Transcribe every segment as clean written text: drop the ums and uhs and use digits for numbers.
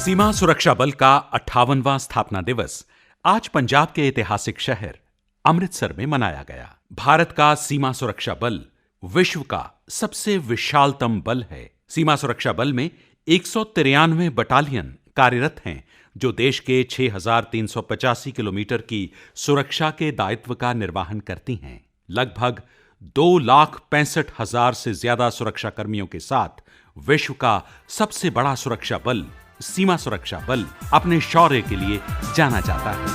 सीमा सुरक्षा बल का 58वां स्थापना दिवस आज पंजाब के ऐतिहासिक शहर अमृतसर में मनाया गया। भारत का सीमा सुरक्षा बल विश्व का सबसे विशालतम बल है। सीमा सुरक्षा बल में 193 बटालियन कार्यरत हैं, जो देश के 6,385 किलोमीटर की सुरक्षा के दायित्व का निर्वहन करती हैं। लगभग 2,65,000 से ज्यादा सुरक्षा कर्मियों के साथ विश्व का सबसे बड़ा सुरक्षा बल सीमा सुरक्षा बल अपने शौर्य के लिए जाना जाता है।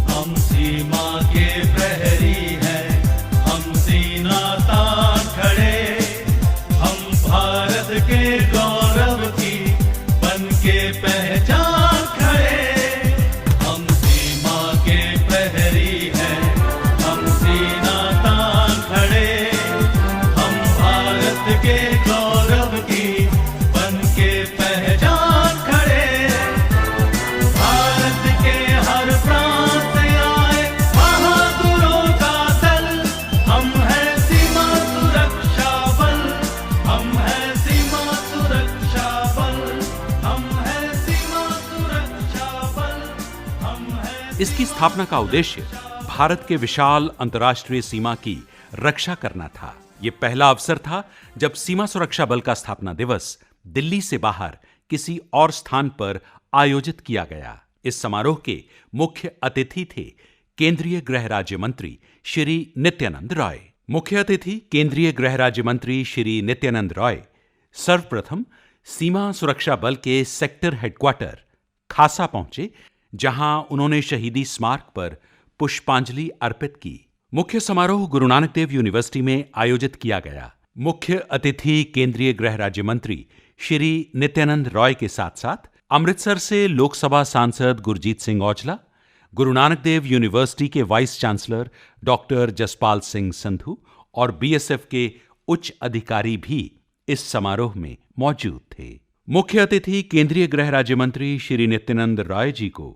हम सीमा के प्रहरी हैं, हम सीना तान खड़े, हम भारत के गौरव की बन के पहचान खड़े। हम सीमा के प्रहरी हैं, हम सीना तान खड़े, हम भारत के गौरव की बन के पहचान खड़े। भारत के हर प्रांत से आए बहादुरों का दल, हम हैं सीमा सुरक्षा बल, हम हैं सीमा सुरक्षा बल, हम हैं सीमा सुरक्षा बल, हम हैं। इसकी स्थापना का उद्देश्य भारत के विशाल अंतर्राष्ट्रीय सीमा की रक्षा करना था। यह पहला अवसर था जब सीमा सुरक्षा बल का स्थापना दिवस दिल्ली से बाहर किसी और स्थान पर आयोजित किया गया। इस समारोह के मुख्य अतिथि थे केंद्रीय गृह राज्य मंत्री श्री नित्यानंद रॉय। मुख्य अतिथि केंद्रीय गृह राज्य मंत्री श्री नित्यानंद रॉय सर्वप्रथम सीमा सुरक्षा बल के सेक्टर हेडक्वार्टर खासा पहुंचे, जहां उन्होंने शहीदी स्मारक पर पुष्पांजलि अर्पित की। मुख्य समारोह गुरु नानक देव यूनिवर्सिटी में आयोजित किया गया। मुख्य अतिथि केंद्रीय गृह राज्य मंत्री श्री नित्यानंद रॉय के साथ साथ अमृतसर से लोकसभा सांसद गुरजीत सिंह औजला, गुरु नानक देव यूनिवर्सिटी के vice chancellor doctor Jaspal Singh Sandhu और बीएसएफ के उच्च अधिकारी भी इस समारोह में मौजूद थे। मुख्य अतिथि केंद्रीय गृह राज्य मंत्री श्री नित्यानंद रॉय जी को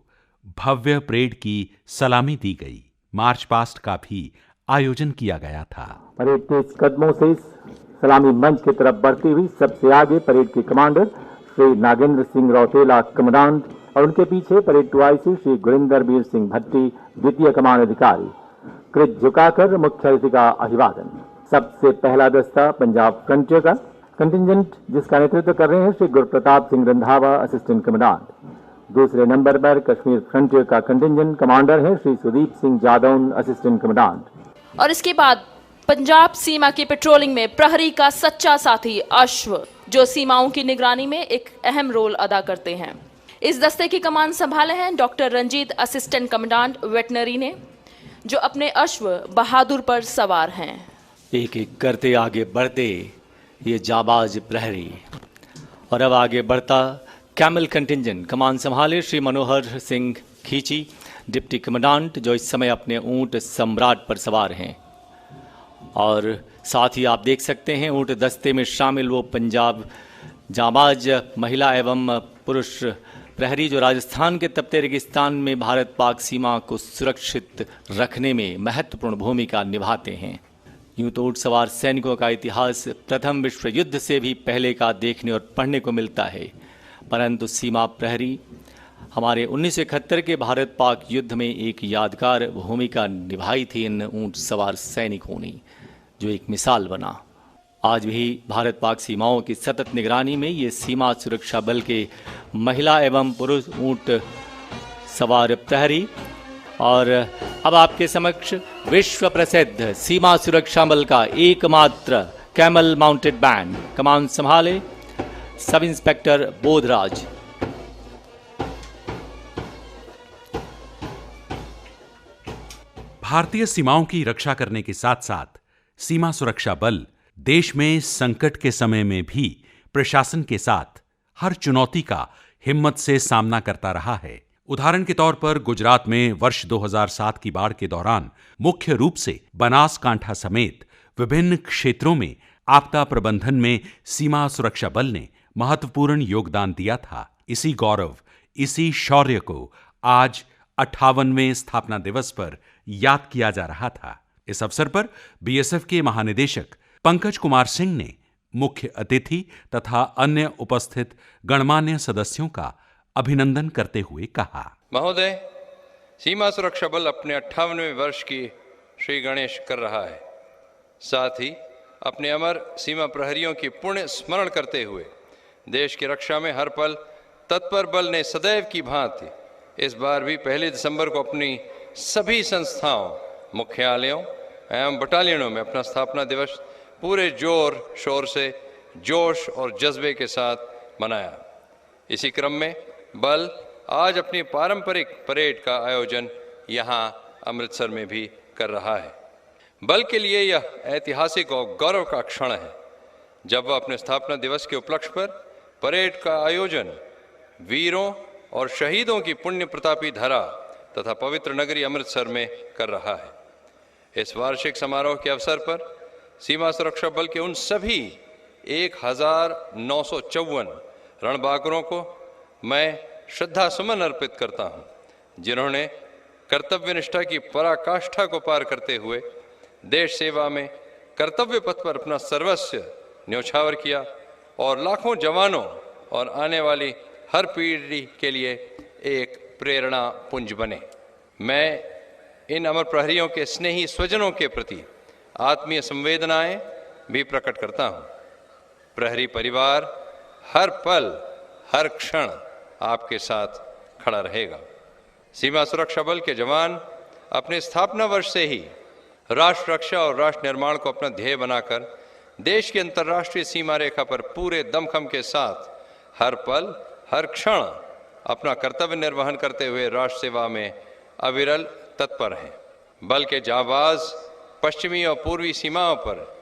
भव्य परेड की सलामी दी गई। मार्च पास्ट का भी आयोजन किया गया था। परेड के कदमों से सलामी मंच की तरफ बढ़ती हुई सबसे आगे परेड के कमांडर श्री नागेंद्र सिंह रौतेला कमांडेंट और उनके पीछे परेड टुआईसी श्री गुरिंदर वीर सिंह भट्टी द्वितीय कमान अधिकारी कृत झुकाकर मुख्य अतिथि का अभिवादन। सबसे पहला दस्ता पंजाब फ्रंटियर का कंटिजेंट, जिसका नेतृत्व कर रहे हैं श्री गुरप्रताप सिंह रंधावा असिस्टेंट कमांडेंट। दूसरे नंबर पर कश्मीर फ्रंटियर का कंटिजेंट कमांडर है श्री सुदीप सिंह जादौन असिस्टेंट कमांडेंट। और इसके बाद पंजाब सीमा की पेट्रोलिंग में प्रहरी का सच्चा साथी अश्व, जो सीमाओं की निगरानी में एक अहम रोल अदा करते हैं। इस दस्ते की कमान संभाले हैं doctor Ranjit assistant commandant veterinary ने, जो अपने अश्व बहादुर पर सवार हैं। एक एक करते आगे बढ़ते ये जाबाज प्रहरी। और अब आगे बढ़ता कैमल कंटिजेंट, कमान संभाले श्री मनोहर सिंह खींची डिप्टी कमांडेंट, जो इस समय अपने ऊंट सम्राट पर सवार हैं। और साथ ही आप देख सकते हैं ऊंट दस्ते में शामिल वो पंजाब जाबाज महिला एवं पुरुष प्रहरी, जो राजस्थान के तपते रेगिस्तान में भारत पाक सीमा को सुरक्षित रखने में महत्वपूर्ण भूमिका निभाते हैं। यूं तो ऊंट सवार सैनिकों का इतिहास प्रथम विश्व युद्ध से भी पहले का देखने और पढ़ने को मिलता है, परंतु सीमा प्रहरी हमारे 1971 के भारत पाक युद्ध में एक यादगार भूमिका निभाई थी इन ऊंट सवार सैनिकों ने, जो एक मिसाल बना। आज भी भारत पाक सीमाओं की सतत निगरानी में ये सीमा सुरक्षा बल के महिला एवं पुरुष ऊंट सवार प्रहरी। और अब आपके समक्ष विश्व प्रसिद्ध सीमा सुरक्षा बल का एकमात्र कैमल माउंटेड बैंड, कमान संभाले सब इंस्पेक्टर बोधराज। भारतीय सीमाओं की रक्षा करने के साथ साथ सीमा सुरक्षा बल देश में संकट के समय में भी प्रशासन के साथ हर चुनौती का हिम्मत से सामना करता रहा है। उदाहरण के तौर पर गुजरात में वर्ष 2007 की बाढ़ के दौरान मुख्य रूप से बनासकांठा समेत विभिन्न क्षेत्रों में आपदा प्रबंधन में सीमा सुरक्षा बल ने महत्वपूर्ण योगदान दिया था। इसी गौरव, इसी शौर्य को आज 58वें स्थापना दिवस पर याद किया जा रहा था। इस अवसर पर बीएसएफ के महानिदेशक पंकज कुमार सिंह ने मुख्य अतिथि तथा अन्य उपस्थित गणमान्य सदस्यों का अभिनंदन करते हुए कहा। महोदय, सीमा सुरक्षा बल अपने 58वें वर्ष की श्री गणेश कर रहा है। साथ ही अपने अमर सीमा प्रहरियों की पुण्य स्मरण करते हुए देश की रक्षा में हर पल तत्पर बल ने सदैव की भांति इस बार भी 1 दिसंबर को अपनी सभी संस्थाओं, मुख्यालयों एवं बटालियनों में अपना स्थापना दिवस पूरे जोर शोर से, जोश और जज्बे के साथ मनाया। इसी क्रम में बल आज अपनी पारंपरिक परेड का आयोजन यहाँ अमृतसर में भी कर रहा है। बल के लिए यह ऐतिहासिक और गौरव का क्षण है जब वह अपने स्थापना दिवस के उपलक्ष्य पर परेड का आयोजन वीरों और शहीदों की पुण्य प्रतापी धरा तथा पवित्र नगरी अमृतसर में कर रहा है। इस वार्षिक समारोह के अवसर पर सीमा सुरक्षा बल के उन सभी 1954 रणबांकुरों को मैं श्रद्धा सुमन अर्पित करता हूं, जिन्होंने कर्तव्य निष्ठा की पराकाष्ठा को पार करते हुए देश सेवा में कर्तव्य पथ पर अपना सर्वस्व न्यौछावर किया और लाखों जवानों और आने वाली हर पीढ़ी के लिए एक प्रेरणा पुंज बने। मैं इन अमर प्रहरियों के स्नेही स्वजनों के प्रति आत्मीय संवेदनाएं भी प्रकट करता हूं। प्रहरी परिवार हर पल हर क्षण आपके साथ खड़ा रहेगा। सीमा सुरक्षा बल के जवान अपने स्थापना वर्ष से ही राष्ट्र रक्षा और राष्ट्र निर्माण को अपना ध्येय बनाकर देश की अंतर्राष्ट्रीय सीमा रेखा पर पूरे दमखम के साथ हर पल हर क्षण अपना कर्तव्य निर्वहन करते हुए राष्ट्र सेवा में अविरल तत्पर हैं। बल के जांबाज पश्चिमी और पूर्वी सीमाओं पर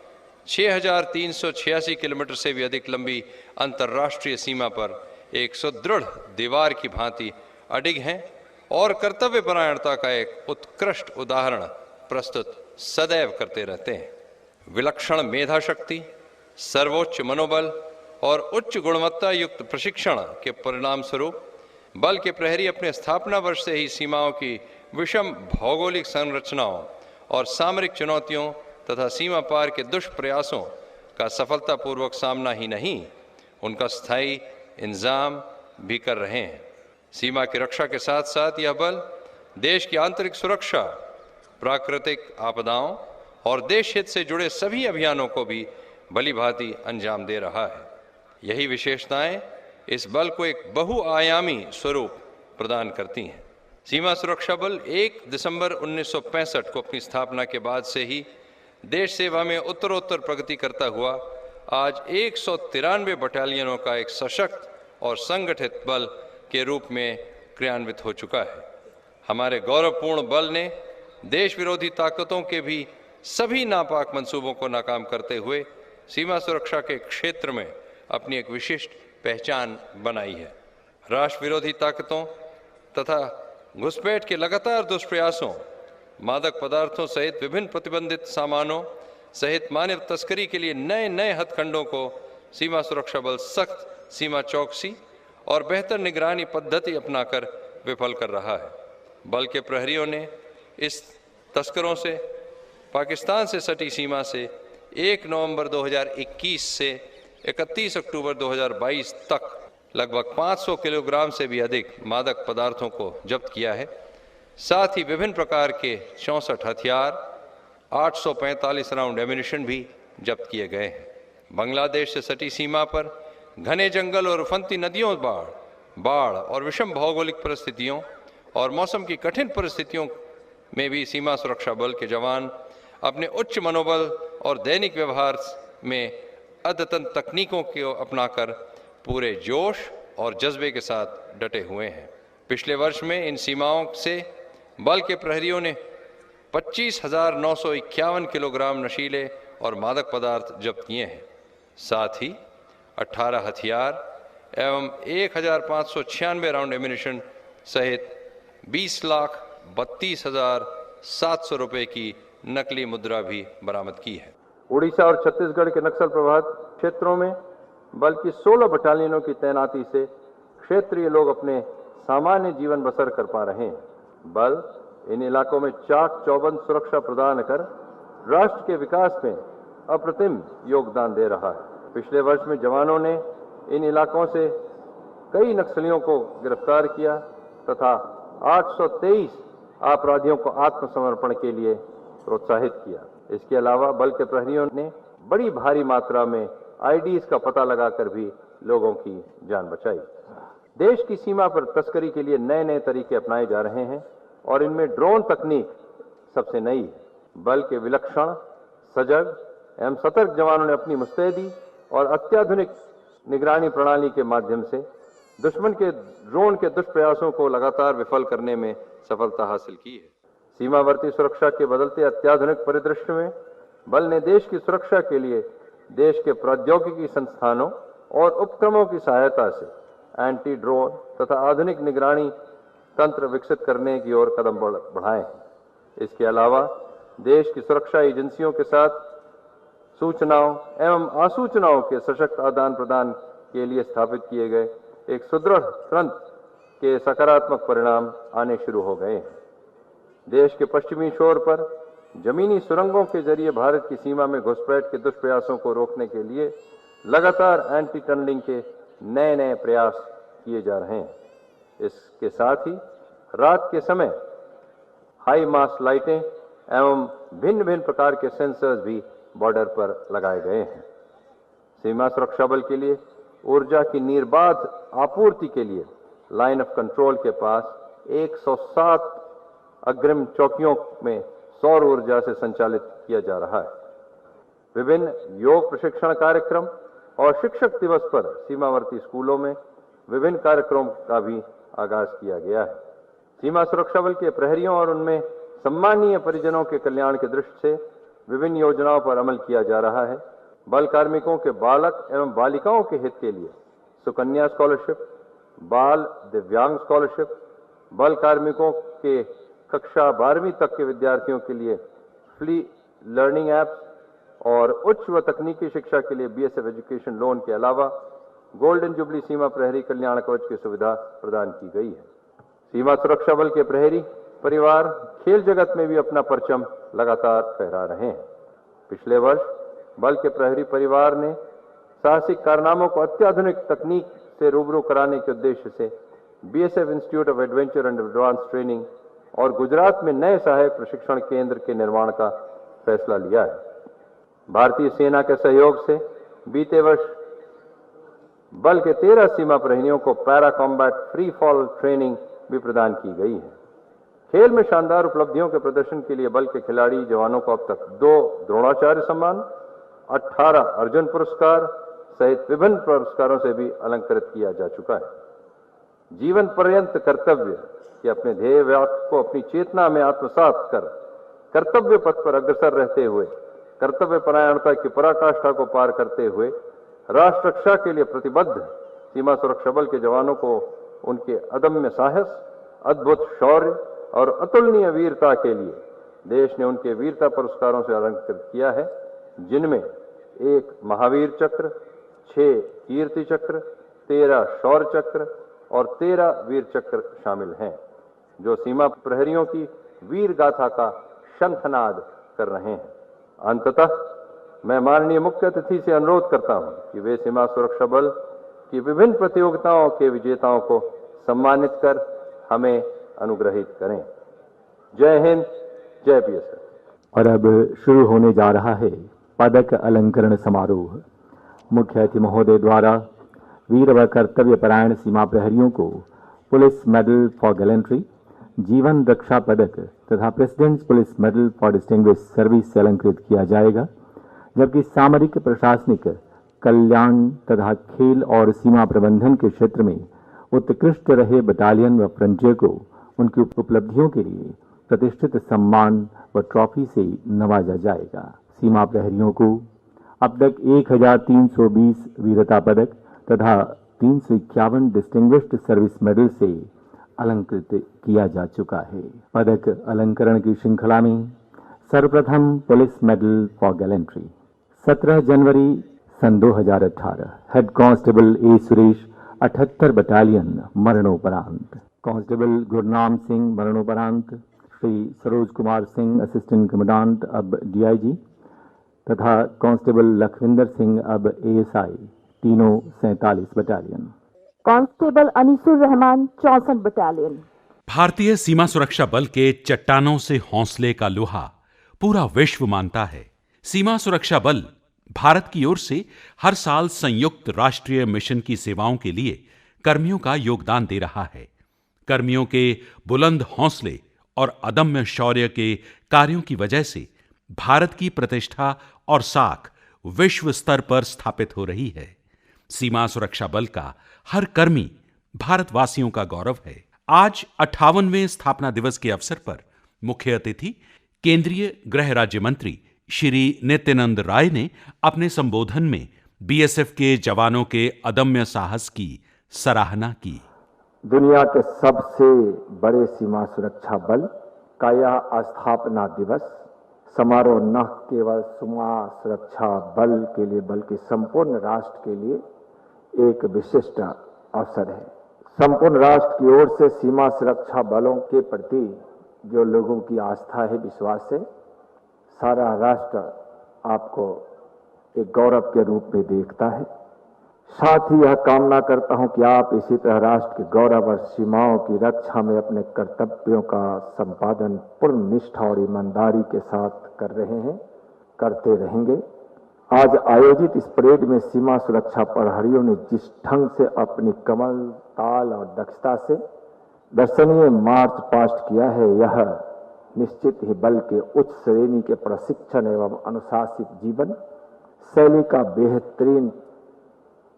6,386 किलोमीटर से भी अधिक लंबी अंतर्राष्ट्रीय सीमा पर एक सुदृढ़ दीवार की भांति अडिग हैं और कर्तव्य परायणता का एक उत्कृष्ट उदाहरण प्रस्तुत सदैव करते रहते हैं। विलक्षण मेधा शक्ति, सर्वोच्च मनोबल और उच्च गुणवत्ता युक्त प्रशिक्षण के परिणाम स्वरूप बल के प्रहरी अपने स्थापना वर्ष से ही सीमाओं की विषम भौगोलिक संरचनाओं और सामरिक चुनौतियों तथा सीमा पार के दुष्प्रयासों का सफलतापूर्वक सामना ही नहीं, उनका स्थायी इंतजाम भी कर रहे हैं। सीमा की रक्षा के साथ साथ यह बल देश की आंतरिक सुरक्षा, प्राकृतिक आपदाओं और देश हित से जुड़े सभी अभियानों को भी भलीभांति अंजाम दे रहा है। यही विशेषताएं इस बल को एक बहुआयामी स्वरूप प्रदान करती हैं। सीमा सुरक्षा बल 1 दिसंबर 1965 को अपनी स्थापना के बाद से ही देश सेवा में उत्तरोत्तर प्रगति करता हुआ आज 193 बटालियनों का एक सशक्त और संगठित बल के रूप में क्रियान्वित हो चुका है। हमारे गौरवपूर्ण बल ने देश विरोधी ताकतों के भी सभी नापाक मंसूबों को नाकाम करते हुए सीमा सुरक्षा के क्षेत्र में अपनी एक विशिष्ट पहचान बनाई है। राष्ट्र विरोधी ताकतों तथा घुसपैठ के लगातार दुष्प्रयासों, मादक पदार्थों सहित विभिन्न प्रतिबंधित सामानों सहित मानव तस्करी के लिए नए नए हथकंडों को सीमा सुरक्षा बल सख्त सीमा चौकसी और बेहतर निगरानी पद्धति अपनाकर विफल कर रहा है। बल के प्रहरियों ने इस तस्करों से पाकिस्तान से सटी सीमा से 1 नवंबर 2021 से 31 अक्टूबर 2022 तक लगभग 500 किलोग्राम से भी अधिक मादक पदार्थों को जब्त किया है। साथ ही विभिन्न प्रकार के 64 हथियार, 845 राउंड एम्यूनिशन भी जब्त किए गए हैं। बांग्लादेश से सटी सीमा पर घने जंगल और उफनती नदियों, बाढ़ और विषम भौगोलिक परिस्थितियों और मौसम की कठिन परिस्थितियों में भी सीमा सुरक्षा बल के जवान अपने उच्च मनोबल और दैनिक व्यवहार में अद्यतन तकनीकों को अपनाकर पूरे जोश और जज्बे के साथ डटे हुए हैं। पिछले वर्ष में इन सीमाओं से बल के प्रहरियों ने 25,951 किलोग्राम नशीले और मादक पदार्थ जब्त किए हैं। साथ ही 18 हथियार एवं 1,596 राउंड एम्यूनिशन सहित 20,32,700 रुपए की नकली मुद्रा भी बरामद की है। उड़ीसा और छत्तीसगढ़ के नक्सल प्रभावित क्षेत्रों में बल की 16 बटालियनों की तैनाती से क्षेत्रीय लोग अपने सामान्य जीवन बसर कर पा रहे हैं। बल इन इलाकों में चाक चौबंद सुरक्षा प्रदान कर राष्ट्र के विकास में अप्रतिम योगदान दे रहा है। पिछले वर्ष में जवानों ने इन इलाकों से कई नक्सलियों को गिरफ्तार किया तथा 823 अपराधियों को आत्मसमर्पण के लिए प्रोत्साहित किया। इसके अलावा बल के प्रहरियों ने बड़ी भारी मात्रा में आईडीज का पता लगाकर भी लोगों की जान बचाई। देश की सीमा पर तस्करी के लिए नए नए तरीके अपनाए जा रहे हैं और इनमें ड्रोन तकनीक सबसे नई है। बल के विलक्षण, सजग एवं सतर्क जवानों ने अपनी मुस्तैदी और अत्याधुनिक निगरानी प्रणाली के माध्यम से दुश्मन के ड्रोन के दुष्प्रयासों को लगातार विफल करने में सफलता हासिल की है। सीमावर्ती सुरक्षा के बदलते अत्याधुनिक परिदृश्य में बल ने देश की सुरक्षा के लिए देश के प्रौद्योगिकी संस्थानों और उपक्रमों की सहायता से एंटी ड्रोन तथा आधुनिक निगरानी तंत्र विकसित करने की ओर कदम बढ़ाए हैं। इसके अलावा देश की सुरक्षा एजेंसियों के साथ सूचनाओं एवं आसूचनाओं के सशक्त आदान प्रदान के लिए स्थापित किए गए एक सुदृढ़ तंत्र के सकारात्मक परिणाम आने शुरू हो गए हैं। देश के पश्चिमी छोर पर जमीनी सुरंगों के जरिए भारत की सीमा में घुसपैठ के दुष्प्रयासों को रोकने के लिए लगातार एंटी टनलिंग के नए नए प्रयास किए जा रहे हैं। इसके साथ ही रात के समय हाई मास्ट लाइटें एवं भिन्न भिन्न प्रकार के सेंसर्स भी बॉर्डर पर लगाए गए हैं। सीमा सुरक्षा बल के लिए ऊर्जा की निर्बाध आपूर्ति के लिए लाइन ऑफ कंट्रोल के पास 107 अग्रिम चौकियों में सौर ऊर्जा से संचालित किया जा रहा है। विभिन्न योग प्रशिक्षण कार्यक्रम और शिक्षक दिवस पर सीमावर्ती स्कूलों में विभिन्न कार्यक्रमों का भी आगाज किया गया है। सीमा सुरक्षा बल के प्रहरियों और उनमें सम्मानीय परिजनों के कल्याण की दृष्टि से विभिन्न योजनाओं पर अमल किया जा रहा है। बल कार्मिकों के बालक एवं बालिकाओं के हित के लिए सुकन्या स्कॉलरशिप, बाल दिव्यांग स्कॉलरशिप, बल कार्मिकों के कक्षा 12वीं तक के विद्यार्थियों के लिए फ्री लर्निंग ऐप्स और उच्च व तकनीकी शिक्षा के लिए बीएसएफ एजुकेशन लोन के अलावा गोल्डन जुबली सीमा प्रहरी कल्याण कवच की सुविधा प्रदान की गई है। सीमा सुरक्षा बल के प्रहरी परिवार खेल जगत में भी अपना परचम लगातार फहरा रहे हैं। पिछले वर्ष बल के प्रहरी परिवार ने साहसिक कारनामों को अत्याधुनिक तकनीक से रूबरू कराने के उद्देश्य से BSF institute of adventure and advance training और गुजरात में नए सहायक प्रशिक्षण केंद्र के निर्माण का फैसला लिया है। भारतीय सेना के सहयोग से बीते वर्ष बल के 13 सीमा प्रहरियों को para combat free fall training भी प्रदान की गई है। खेल में शानदार उपलब्धियों के प्रदर्शन के लिए बल के खिलाड़ी जवानों को अब तक 2 द्रोणाचार्य सम्मान, 18 अर्जुन पुरस्कार सहित विभिन्न पुरस्कारों से भी अलंकृत किया जा चुका है। जीवन पर्यंत कर्तव्य कि अपने ध्येय वाक्य को अपनी चेतना में आत्मसात कर कर्तव्य पथ पर अग्रसर रहते हुए कर्तव्य परायणता की पराकाष्ठा को पार करते हुए राष्ट्र रक्षा के लिए प्रतिबद्ध सीमा सुरक्षा बल के जवानों को उनके अदम्य साहस, अद्भुत शौर्य और अतुलनीय वीरता के लिए देश ने उनके वीरता पुरस्कारों से अलंकृत किया है, जिनमें 1 महावीर चक्र, 6 कीर्ति चक्र, 13 शौर्य चक्र और 13 वीर चक्र शामिल हैं, जो सीमा प्रहरियों की वीर गाथा का शंखनाद कर रहे हैं। अंततः मैं माननीय मुख्य अतिथि से अनुरोध करता हूं कि वे सीमा सुरक्षा बल की विभिन्न प्रतियोगिताओं के विजेताओं को सम्मानित कर हमें अनुग्रहित करें। जय हिंद, जय बीएसएफ। और अब शुरू होने जा रहा है पदक अलंकरण समारोह। मुख्य अतिथि महोदय द्वारा वीर व कर्तव्य परायण सीमा प्रहरियों को पुलिस मेडल फॉर गैलेंट्री, जीवन रक्षा पदक तथा presidents police medal for distinguish service से अलंकृत किया जाएगा, जबकि सामरिक, प्रशासनिक, कल्याण तथा खेल और सीमा प्रबंधन के क्षेत्र में उत्कृष्ट रहे बटालियन व फ्रंटियर को उनकी उपलब्धियों के लिए प्रतिष्ठित सम्मान व ट्रॉफी से नवाजा जाएगा। सीमा प्रहरियों को अब तक 1320 वीरता पदक तथा 351 डिस्टिंग्विश्ड सर्विस मेडल से अलंकृत किया जा चुका है। पदक अलंकरण की श्रृंखला में सर्वप्रथम पुलिस मेडल फॉर गैलेंट्री 17 जनवरी सन 2018 head constable A Suresh 78 battalion मरणोपरांत, कांस्टेबल गुरनाम सिंह मरणोपरांत, श्री सरोज कुमार सिंह असिस्टेंट कमांडेंट अब डीआईजी, तथा कांस्टेबल लखविंदर सिंह अब एएसआई, तीनों 47 battalion. Constable Anisur Rahman 64 battalion. भारतीय सीमा सुरक्षा बल के चट्टानों से हौसले का लोहा पूरा विश्व मानता है। सीमा सुरक्षा बल भारत की ओर से हर साल संयुक्त राष्ट्रीय मिशन की सेवाओं के लिए कर्मियों का योगदान दे रहा है। कर्मियों के बुलंद हौसले और अदम्य शौर्य के कार्यों की वजह से भारत की प्रतिष्ठा और साख विश्व स्तर पर स्थापित हो रही है। सीमा सुरक्षा बल का हर कर्मी भारतवासियों का गौरव है। आज 58वें स्थापना दिवस के अवसर पर मुख्य अतिथि केंद्रीय गृह राज्य मंत्री श्री नित्यानंद राय ने अपने संबोधन में बीएसएफ के जवानों के अदम्य साहस की सराहना की। दुनिया के सबसे बड़े सीमा सुरक्षा बल का यह स्थापना दिवस समारोह न केवल सीमा सुरक्षा बल के लिए बल्कि संपूर्ण राष्ट्र के लिए एक विशिष्ट अवसर है। संपूर्ण राष्ट्र की ओर से सीमा सुरक्षा बलों के प्रति जो लोगों की आस्था है, विश्वास है, सारा राष्ट्र आपको एक गौरव के रूप में देखता है। साथ ही यह कामना करता हूं कि आप इसी तरह राष्ट्र के गौरव और सीमाओं की रक्षा में अपने कर्तव्यों का संपादन पूर्ण निष्ठा और ईमानदारी के साथ कर रहे हैं, करते रहेंगे। आज आयोजित इस परेड में सीमा सुरक्षा प्रहरियों ने जिस ढंग से अपनी कमल ताल और दक्षता से दर्शनीय मार्च पास्ट किया है, यह निश्चित ही बल के उच्च श्रेणी के प्रशिक्षण एवं अनुशासित जीवन शैली का बेहतरीन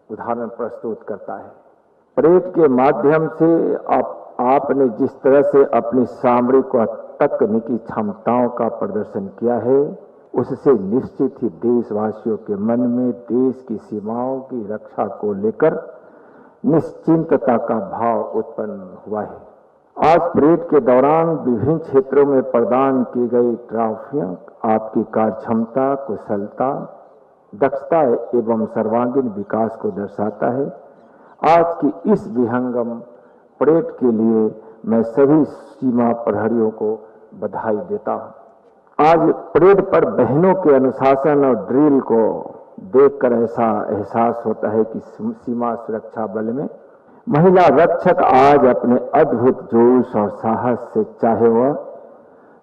उदाहरण प्रस्तुत करता है। परेड के माध्यम से आपने जिस तरह से अपनी सामरिक व तकनीकी क्षमताओं का प्रदर्शन किया है, उससे निश्चित ही देशवासियों के मन में देश की सीमाओं की रक्षा को लेकर निश्चिंतता का भाव उत्पन्न हुआ है। आज परेड के दौरान विभिन्न क्षेत्रों में प्रदान की गई ट्रॉफियां आपकी कार्यक्षमता, कुशलता, दक्षता एवं सर्वांगीण विकास को दर्शाता है। आज की इस विहंगम परेड के लिए मैं सभी सीमा प्रहरियों को बधाई देता हूं। आज परेड पर बहनों के अनुशासन और ड्रिल को देखकर ऐसा एहसास होता है कि सीमा सुरक्षा बल में महिला रक्षक आज अपने अद्भुत जोश और साहस से, चाहे वह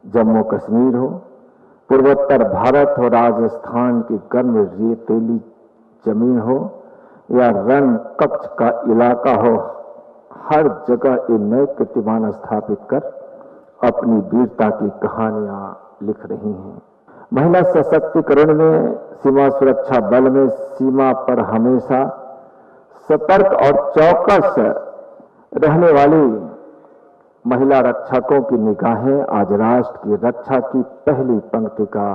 जम्मू कश्मीर हो, पूर्वोत्तर भारत हो, राजस्थान की गर्म रेतीली जमीन हो या रण कच्छ का इलाका हो, हर जगह ये नए कीर्तिमान स्थापित कर अपनी वीरता की कहानियां लिख रही हैं। महिला सशक्तिकरण में सीमा सुरक्षा बल में सीमा पर हमेशा सतर्क और चौकस रहने वाली महिला रक्षकों की निगाहें आज राष्ट्र की रक्षा की पहली पंक्ति का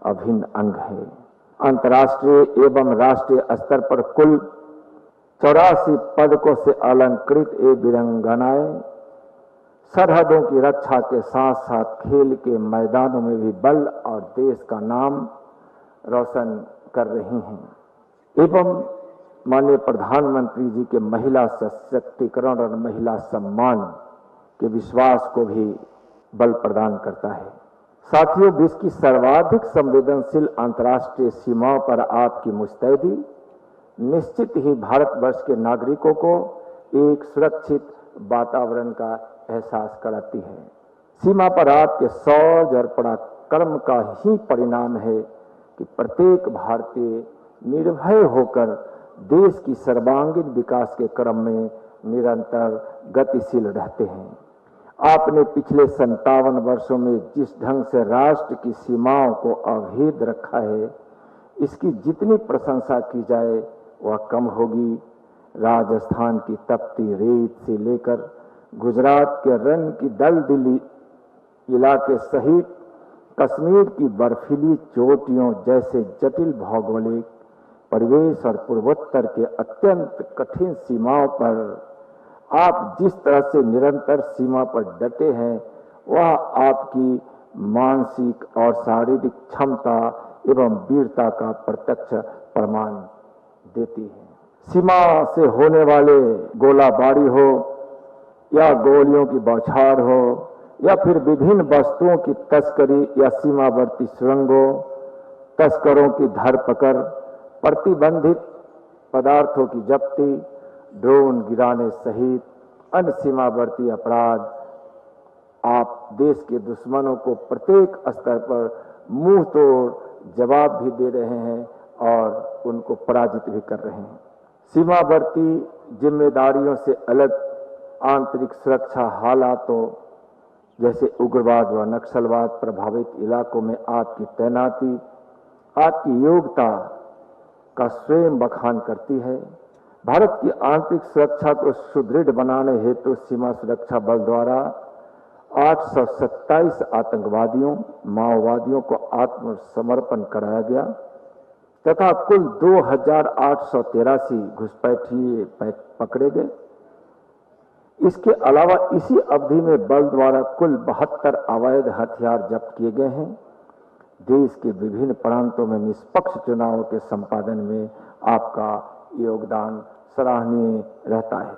अभिन्न अंग है। अंतर्राष्ट्रीय एवं राष्ट्रीय स्तर पर कुल 84 पदकों से अलंकृत ये वीरांगनाएं सरहदों की रक्षा के साथ साथ खेल के मैदानों में भी बल और देश का नाम रोशन कर रही हैं। एवं माननीय प्रधानमंत्री जी के महिला सशक्तिकरण और महिला सम्मान के विश्वास को भी बल प्रदान करता है। साथियों, विश्व की सर्वाधिक संवेदनशील अंतर्राष्ट्रीय सीमाओं पर आपकी मुस्तैदी निश्चित ही भारतवर्ष के नागरिकों को एक सुरक्षित वातावरण का एहसास कराती है। सीमा पर आपके शौर्य और पराक्रम का ही परिणाम है कि प्रत्येक भारतीय निर्भय होकर देश की सर्वांगीण विकास के क्रम में निरंतर गतिशील रहते हैं। आपने पिछले 57 वर्षों में जिस ढंग से राष्ट्र की सीमाओं को अभेद रखा है, इसकी जितनी प्रशंसा की जाए वह कम होगी। राजस्थान की तपती रेत से लेकर गुजरात के रण की दलदली इलाके सहित कश्मीर की बर्फीली चोटियों जैसे जटिल भौगोलिक परिवेश और पूर्वोत्तर के अत्यंत कठिन सीमाओं पर आप जिस तरह से निरंतर सीमा पर डटे हैं, वह आपकी मानसिक और शारीरिक क्षमता एवं वीरता का प्रत्यक्ष प्रमाण देती है। सीमा से होने वाले गोलाबारी हो या गोलियों की बौछार हो या फिर विभिन्न वस्तुओं की तस्करी या सीमावर्ती सुरंगों तस्करों की धरपकड़, प्रतिबंधित पदार्थों की जब्ती, ड्रोन गिराने सहित अन्य सीमावर्ती अपराध आप देश के दुश्मनों को प्रत्येक स्तर पर मुंह तोड़ जवाब भी दे रहे हैं और उनको पराजित भी कर रहे हैं। सीमावर्ती जिम्मेदारियों से अलग आंतरिक सुरक्षा हालातों जैसे उग्रवाद व नक्सलवाद प्रभावित इलाकों में आपकी तैनाती आपकी योग्यता का स्वयं बखान करती है। भारत की आंतरिक सुरक्षा को सुदृढ़ बनाने हेतु सीमा सुरक्षा बल द्वारा 827 आतंकवादियों माओवादियों को आत्मसमर्पण कराया गया तथा कुल 2883 घुसपैठिए पकड़े गए। इसके अलावा इसी अवधि में बल द्वारा कुल 72 अवैध हथियार जब्त किए गए हैं। देश के विभिन्न प्रांतों में निष्पक्ष चुनावों के संपादन में आपका योगदान सराहनीय रहता है।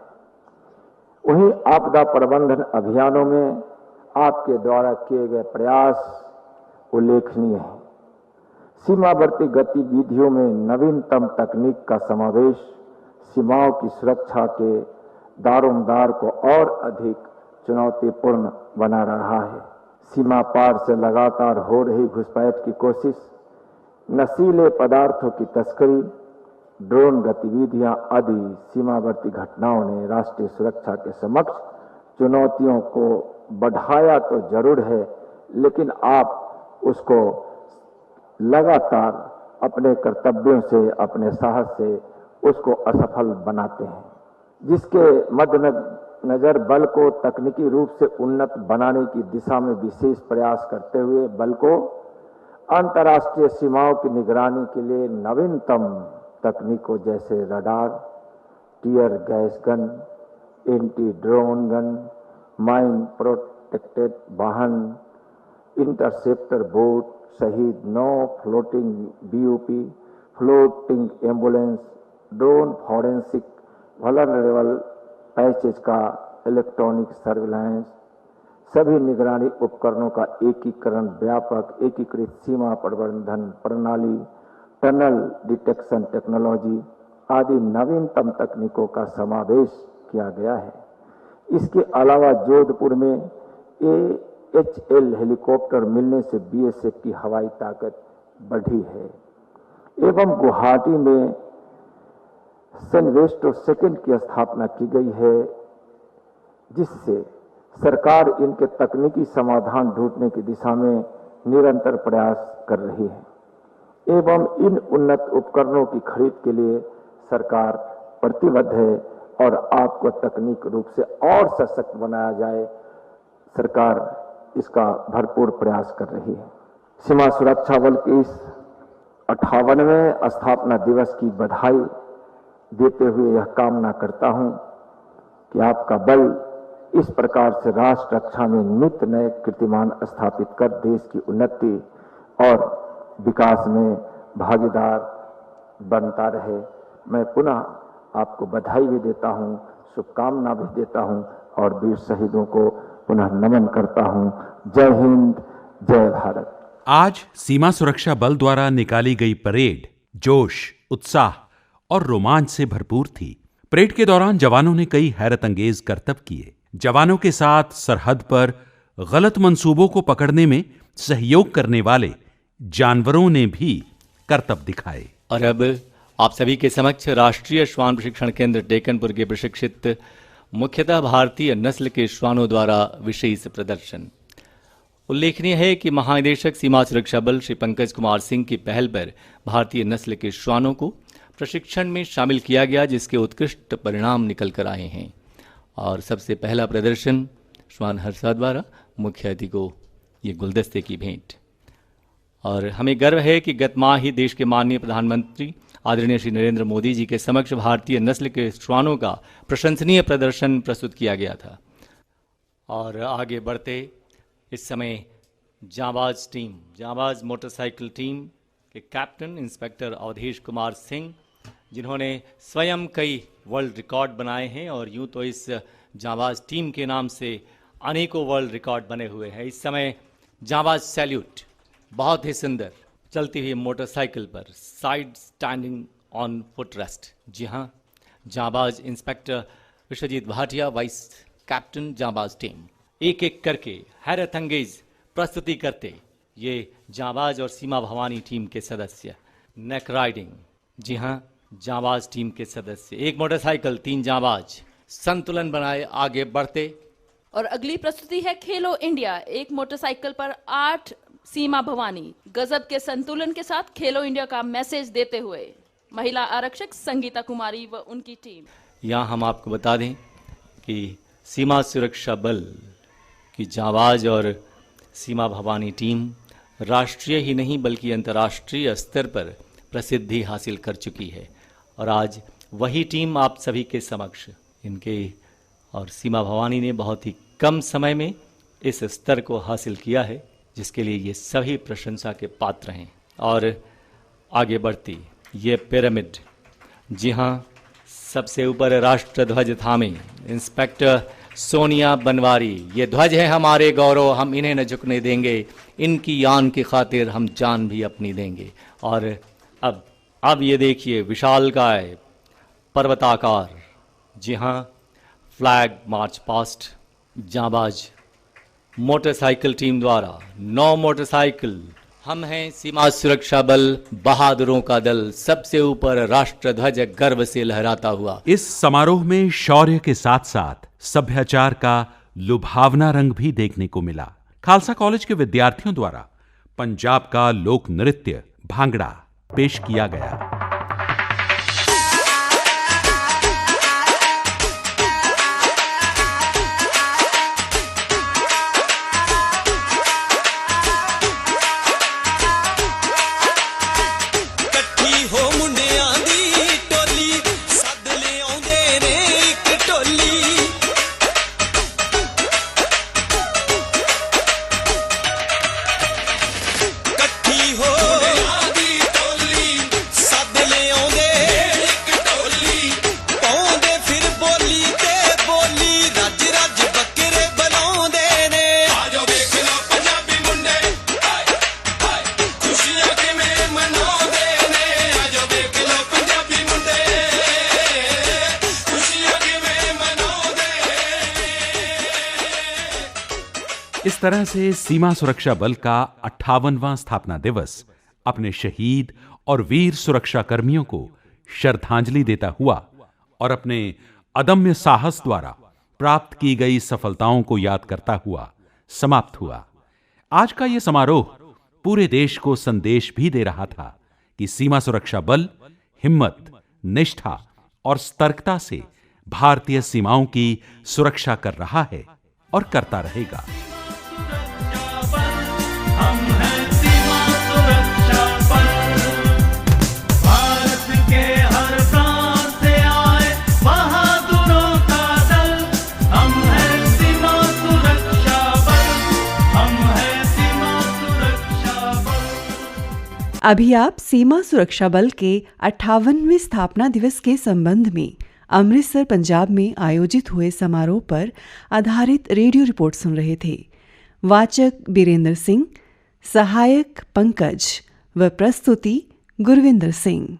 वहीं आपदा प्रबंधन अभियानों में आपके द्वारा किए गए प्रयास उल्लेखनीय है। सीमावर्ती गतिविधियों में नवीनतम तकनीक का समावेश सीमाओं की सुरक्षा के दारोमदार को और अधिक चुनौतीपूर्ण बना रहा है। सीमा पार से लगातार हो रही घुसपैठ की कोशिश, नशीले पदार्थों की तस्करी, ड्रोन गतिविधियां आदि सीमावर्ती घटनाओं ने राष्ट्रीय सुरक्षा के समक्ष चुनौतियों को बढ़ाया तो जरूर है, लेकिन आप उसको लगातार अपने कर्तव्यों से अपने साहस से उसको असफल बनाते हैं, जिसके मद्देनजर बल को तकनीकी रूप से उन्नत बनाने की दिशा में विशेष प्रयास करते हुए बल को अंतर्राष्ट्रीय सीमाओं की निगरानी के लिए नवीनतम तकनीकों जैसे radar, tear gas gun, anti drone gun, mine protected वाहन, इंटरसेप्टर बोट सहित 9 floating BOP, floating ambulance, drone forensic vulnerable patches का इलेक्ट्रॉनिक सर्विलांस, सभी निगरानी उपकरणों का एकीकरण, व्यापक एकीकृत सीमा प्रबंधन प्रणाली, टनल डिटेक्शन टेक्नोलॉजी आदि नवीनतम तकनीकों का समावेश किया गया है। इसके अलावा जोधपुर में AHL हेलीकॉप्टर मिलने से BSF की हवाई ताकत बढ़ी है एवं गुवाहाटी में सनवेस्टो सेकंड की स्थापना की गई है, जिससे सरकार इनके तकनीकी समाधान ढूंढने की दिशा में निरंतर प्रयास कर रही है एवं इन उन्नत उपकरणों की खरीद के लिए सरकार प्रतिबद्ध है और आपको तकनीक रूप से और सशक्त बनाया जाए, सरकार इसका भरपूर प्रयास कर रही है। सीमा सुरक्षा बल के इस 58वें स्थापना दिवस की बधाई देते हुए यह कामना करता हूं कि आपका बल इस प्रकार से राष्ट्र रक्षा में नित्य नए कीर्तिमान स्थापित कर देश की उन्नति और विकास में भागीदार बनता रहे। मैं पुनः आपको बधाई भी देता हूं, शुभकामना भी देता हूं और वीर शहीदों को पुनः नमन करता हूं। जय हिंद, जय भारत। आज सीमा सुरक्षा बल द्वारा निकाली गई परेड जोश, उत्साह और रोमांच से भरपूर थी। परेड के दौरान जवानों ने कई हैरतअंगेज करतब किए। जवानों के साथ सरहद पर गलत मंसूबों को पकड़ने में सहयोग करने वाले जानवरों ने भी करतब दिखाए। और अब आप सभी के समक्ष राष्ट्रीय श्वान प्रशिक्षण केंद्र टेकनपुर के प्रशिक्षित मुख्यतः भारतीय नस्ल के श्वानों द्वारा विशेष प्रदर्शन। उल्लेखनीय है कि महानिदेशक सीमा सुरक्षा बल श्री पंकज कुमार सिंह की पहल पर भारतीय नस्ल के श्वानों को प्रशिक्षण में शामिल किया गया, जिसके उत्कृष्ट परिणाम निकल कर आए हैं। और सबसे पहला प्रदर्शन श्वान हर्षा द्वारा मुख्य अतिथि को ये गुलदस्ते की भेंट। और हमें गर्व है कि गत माह ही देश के माननीय प्रधानमंत्री आदरणीय श्री नरेंद्र मोदी जी के समक्ष भारतीय नस्ल के श्वानों का प्रशंसनीय प्रदर्शन प्रस्तुत किया गया था। और आगे बढ़ते इस समय जांबाज टीम, जांबाज मोटरसाइकिल टीम के कैप्टन इंस्पेक्टर अवधेश कुमार सिंह, जिन्होंने स्वयं कई वर्ल्ड रिकॉर्ड बनाए हैं और यूं तो इस जांबाज टीम के नाम से अनेकों वर्ल्ड रिकॉर्ड बने हुए हैं। इस समय जांबाज सैल्यूट बहुत ही सुंदर चलती हुई मोटरसाइकिल पर side standing on foot rest. जी हाँ, जांबाज inspector Vishwajeet Bhatia, vice captain जांबाज टीम, एक एक करके हैरत अंगेज प्रस्तुति करते ये जांबाज और सीमा भवानी टीम के सदस्य। नेक राइडिंग, जी हाँ, जांबाज टीम के सदस्य, एक मोटरसाइकिल 3 जांबाज संतुलन बनाए आगे बढ़ते। और अगली प्रस्तुति है खेलो इंडिया, एक मोटरसाइकिल पर 8 सीमा भवानी गजब के संतुलन के साथ खेलो इंडिया का मैसेज देते हुए महिला आरक्षक संगीता कुमारी व उनकी टीम। यहाँ हम आपको बता दें कि सीमा सुरक्षा बल की जांबाज और सीमा भवानी टीम राष्ट्रीय ही नहीं बल्कि अंतर्राष्ट्रीय स्तर पर प्रसिद्धि हासिल कर चुकी है। और आज वही टीम आप सभी के समक्ष, इनके और सीमा भवानी ने बहुत ही कम समय में इस स्तर को हासिल किया है, जिसके लिए ये सभी प्रशंसा के पात्र हैं। और आगे बढ़ती ये पिरामिड, जी हाँ, सबसे ऊपर राष्ट्र ध्वज थामे इंस्पेक्टर सोनिया बनवारी। ये ध्वज है हमारे गौरव, हम इन्हें न झुकने देंगे, इनकी यान की खातिर हम जान भी अपनी देंगे। और अब ये देखिए विशालकाय पर्वताकार, जी हाँ, फ्लैग मार्च पास्ट जांबाज मोटरसाइकिल टीम द्वारा 9 मोटरसाइकिल। हम हैं सीमा सुरक्षा बल, बहादुरों का दल, सबसे ऊपर राष्ट्र ध्वज गर्व से लहराता हुआ। इस समारोह में शौर्य के साथ साथ सभ्याचार का लुभावना रंग भी देखने को मिला। खालसा कॉलेज के विद्यार्थियों द्वारा पंजाब का लोक नृत्य भांगड़ा पेश किया गया। इस तरह से सीमा सुरक्षा बल का 58वां स्थापना दिवस अपने शहीद और वीर सुरक्षा कर्मियों को श्रद्धांजलि देता हुआ और अपने अदम्य साहस द्वारा प्राप्त की गई सफलताओं को याद करता हुआ समाप्त हुआ। आज का यह समारोह पूरे देश को संदेश भी दे रहा था कि सीमा सुरक्षा बल हिम्मत, निष्ठा और सतर्कता से भारतीय सीमाओं की सुरक्षा कर रहा है और करता रहेगा। हम हैं सीमा सुरक्षा बल, भारत के हर प्रांत से आए बहादुरों का दल। हम हैं सीमा सुरक्षा बल, हम हैं सीमा सुरक्षा बल। अभी आप सीमा सुरक्षा बल के 58वें स्थापना दिवस के संबंध में अमृतसर पंजाब में आयोजित हुए समारोह पर आधारित रेडियो रिपोर्ट सुन रहे थे। वाचक बीरेंद्र सिंह, सहायक पंकज व प्रस्तुति गुरविंदर सिंह।